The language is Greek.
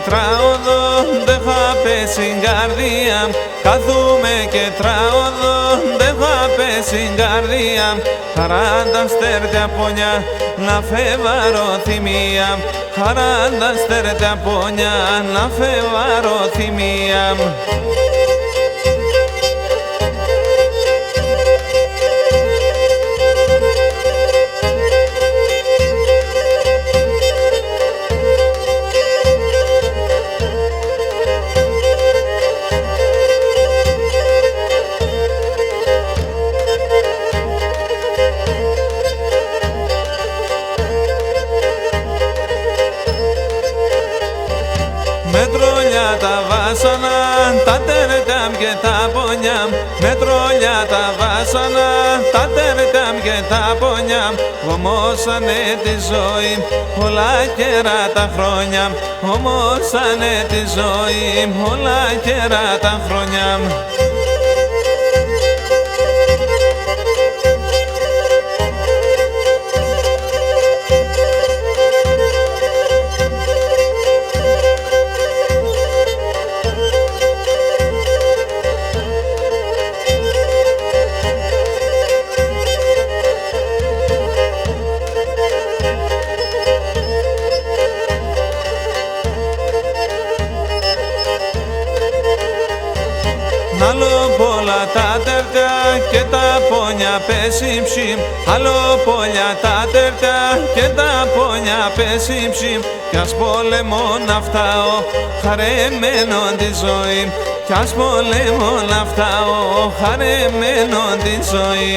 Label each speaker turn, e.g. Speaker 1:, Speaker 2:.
Speaker 1: τράω δεν θα πέσει η καρδία. Κάθομαι και τράω δεν θα πέσει η καρδία. 40 στέρτια πόνια να φεύγω θυμία. 40 στέρτια πόνια να φεύγω θυμία. Με τρόλια τα βάσανα, τα τέρταμ και τα πόνια. Με τρόλια τα βάσανα, τα τέρταμ και τα πόνια. Γομώσανε τη ζωή όλα καιρά τα χρόνια. Γομώσανε τη ζωή όλα καιρά τα χρόνια. Άλλο πολλά τα τερτιά και τα πόνια πέσει ψημ. Άλλο πολλά τα τερτιά και τα πόνια πέσει ψημ. Κι ας πολεμώ να φτάω χαρεμένο τη ζωή. Κι ας πολεμώ να φτάω χαρεμένο τη ζωή.